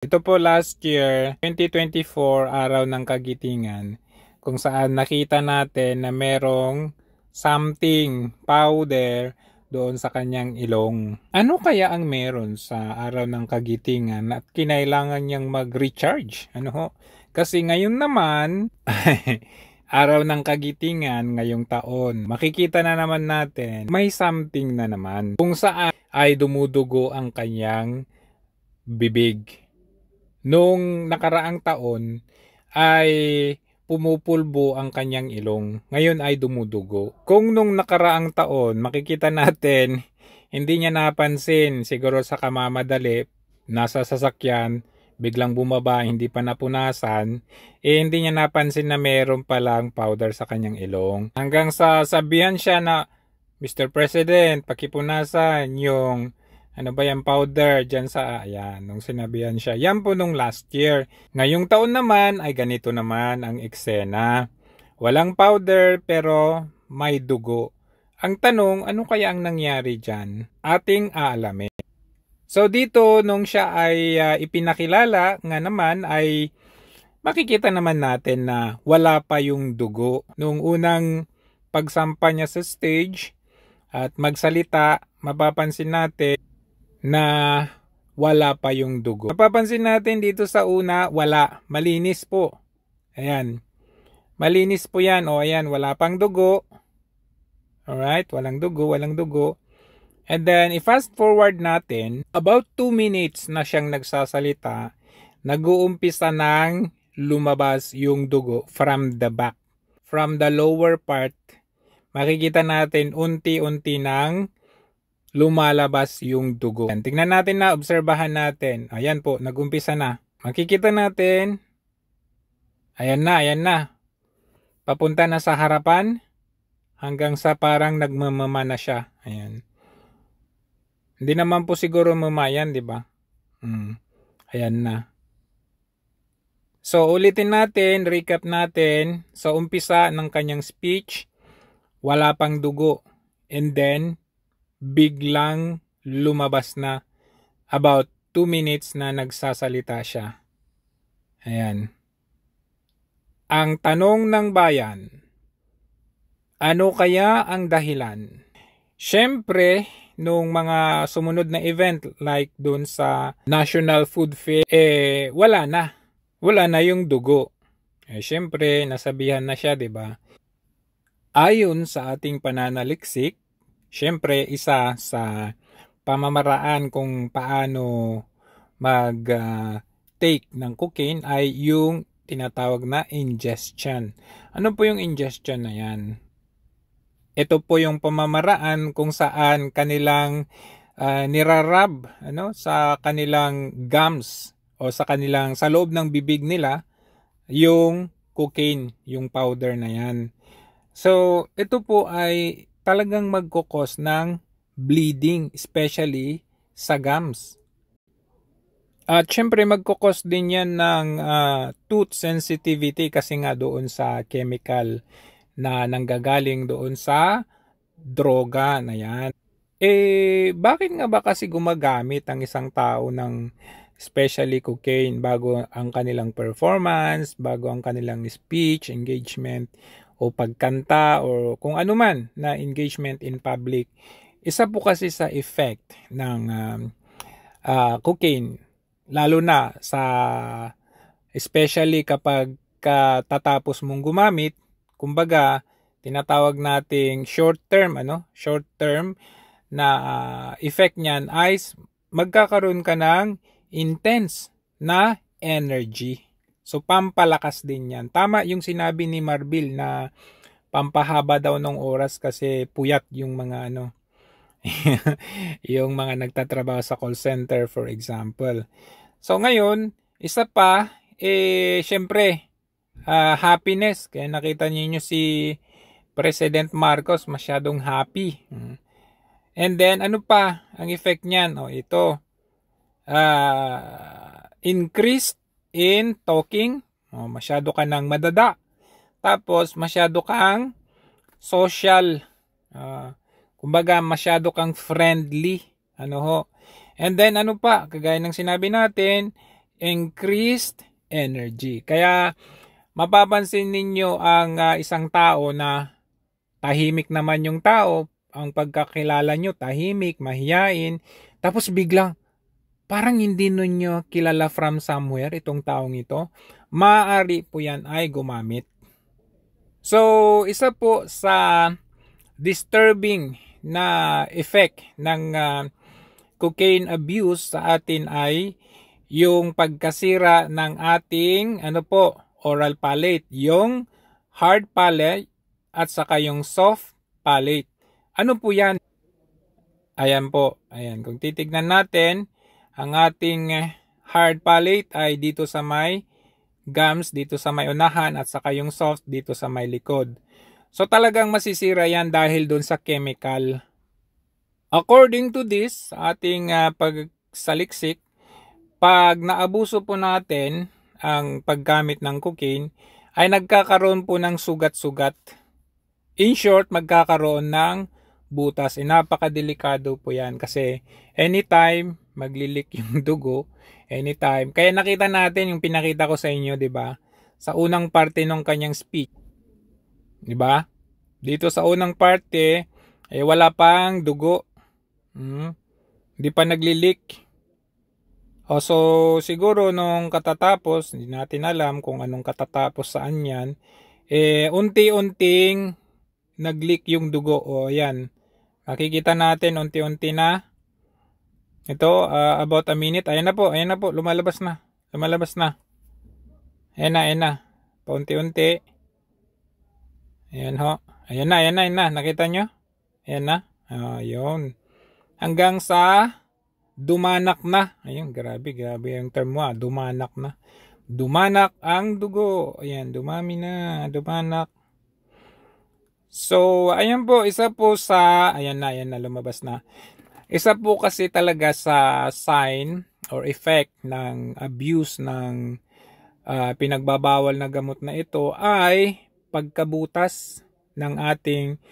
Ito po last year, 2024, araw ng Kagitingan, kung saan nakita natin na merong something powder doon sa kanyang ilong. Ano kaya ang meron sa araw ng Kagitingan at kinailangan niyang mag-recharge? Ano ho? Kasi ngayon naman, araw ng Kagitingan ngayong taon, makikita na naman natin may something na naman kung saan ay dumudugo ang kanyang bibig. Nung nakaraang taon ay pumupulbo ang kanyang ilong. Ngayon ay dumudugo. Kung nung nakaraang taon makikita natin hindi niya napansin, siguro sa kamamadali, nasa sasakyan, biglang bumaba, hindi pa napunasan, hindi niya napansin na meron palang powder sa kanyang ilong. Hanggang sa sabihan siya na, Mr. President, pakipunasan yung ano ba yung powder dyan sa, ayan, nung sinabihan siya. Yan po nung last year. Ngayong taon naman ay ganito naman ang eksena. Walang powder pero may dugo. Ang tanong, ano kaya ang nangyari dyan? Ating aalamin. So dito, nung siya ay ipinakilala nga naman ay makikita naman natin na wala pa yung dugo. Nung unang pagsampa niya sa stage at magsalita, mapapansin natin na wala pa yung dugo. Mapapansin natin dito sa una, wala. Malinis po. Ayan. Malinis po yan. O ayan, wala pang dugo. Alright, walang dugo, walang dugo. And then, i-fast forward natin, about 2 minutes na siyang nagsasalita, nag-uumpisa nang lumabas yung dugo from the back. From the lower part, makikita natin unti-unti nang lumalabas yung dugo. Tingnan natin na, obserbahan natin. Ayan po, nag-umpisa na. Makikita natin, ayan na. Papunta na sa harapan, hanggang sa parang nagmamama na siya. Ayan. Hindi naman po siguro mamayan, di ba? Ayan na. So, ulitin natin, recap natin. Sa umpisa ng kanyang speech, wala pang dugo. And then, biglang lumabas na about 2 minutes na nagsasalita siya. Ayan. Ang tanong ng bayan, ano kaya ang dahilan? Siyempre, nung mga sumunod na event like dun sa National Food Fair, wala na. Wala na yung dugo. Siyempre, nasabihan na siya, 'di ba? Ayon sa ating pananaliksik, siyempre, isa sa pamamaraan kung paano mag-take ng cocaine ay yung tinatawag na ingestion. Ano po yung ingestion na yan? Ito po yung pamamaraan kung saan kanilang nirarab sa kanilang gums o sa loob ng bibig nila yung cocaine, yung powder na yan. So, ito po ay talagang magkukos ng bleeding, especially sa gums. At syempre magkukos din yan ng tooth sensitivity kasi nga doon sa chemical na nanggagaling doon sa droga na yan. Bakit nga ba kasi gumagamit ang isang tao ng especially cocaine bago ang kanilang performance, bago ang kanilang speech, engagement, o pagkanta o kung ano man na engagement in public? Isa po kasi sa effect ng cocaine, lalo na sa especially kapag tatapos mong gumamit, kumbaga tinatawag nating short term na effect niyan ay magkakaroon ka ng intense na energy. So, pampalakas din yan. Tama yung sinabi ni Marbil na pampahaba daw ng oras kasi puyat yung mga yung mga nagtatrabaho sa call center, for example. So, ngayon, isa pa, syempre, happiness. Kaya nakita niyo si President Marcos masyadong happy. And then, ano pa ang effect niyan? Ito, increased in talking, masyado ka nang madada. Tapos masyado kang social, kumbaga masyado kang friendly, And then ano pa, kagaya ng sinabi natin, increased energy. Kaya mapapansin ninyo ang isang tao na tahimik naman yung tao, ang pagkakilala nyo tahimik, mahiyain, tapos biglang parang hindi ninyo kilala from somewhere itong taong ito, maaari po yan ay gumamit. So, isa po sa disturbing na effect ng cocaine abuse sa atin ay yung pagkasira ng ating oral palate, yung hard palate at saka yung soft palate. Ano po yan? Ayan po, ayan, kung titignan natin, ang ating hard palate ay dito sa may gums, dito sa may unahan, at saka yung soft dito sa may likod. So talagang masisira yan dahil doon sa chemical. According to this, ating pagsaliksik, pag naabuso po natin ang paggamit ng cocaine, ay nagkakaroon po ng sugat-sugat. In short, magkakaroon ng butas. Napakadelikado po yan kasi anytime maglilik yung dugo, anytime. Kaya nakita natin yung pinakita ko sa inyo, 'di ba? Sa unang parte ng kanyang speech. 'Di ba? Dito sa unang parte ay wala pang dugo. Hindi pa naglilik. So siguro nung katatapos, hindi natin alam kung anong katatapos saan yan, unti-unting nagleak yung dugo. Yan. Makikita natin unti-unti na. Ito, about a minute. Ayan na po, lumalabas na. Ayan na. Paunti-unti. Ayan ho. Ayan na. Nakita nyo? Ayan na. Ayun. Hanggang sa dumanak na. Ayun, grabe yung term mo. Dumanak na. Dumanak ang dugo. Ayan, dumami na. Dumanak. So, ayan po, isa po sa, ayan na, lumabas na. Isa po kasi talaga sa sign or effect ng abuse ng pinagbabawal na gamot na ito ay pagkabutas ng ating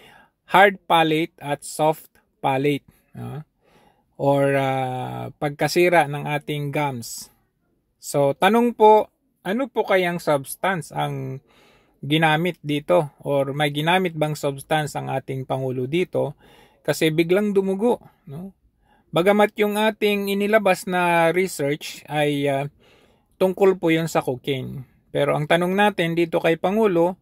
hard palate at soft palate. Or pagkasira ng ating gums. So, tanong po, ano po kayang substance ang ginamit dito? Or may ginamit bang substance ang ating Pangulo dito? Kasi biglang dumugo. No? Bagamat yung ating inilabas na research ay tungkol po yun sa cocaine. Pero ang tanong natin dito kay Pangulo,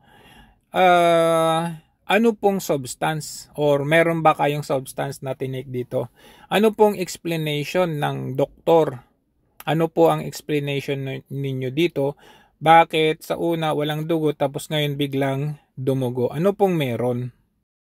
ano pong substance? Or meron ba kayong substance na tinake dito? Ano pong explanation ng doktor? Ano po ang explanation ninyo dito? Bakit sa una walang dugo tapos ngayon biglang dumugo? Ano pong meron?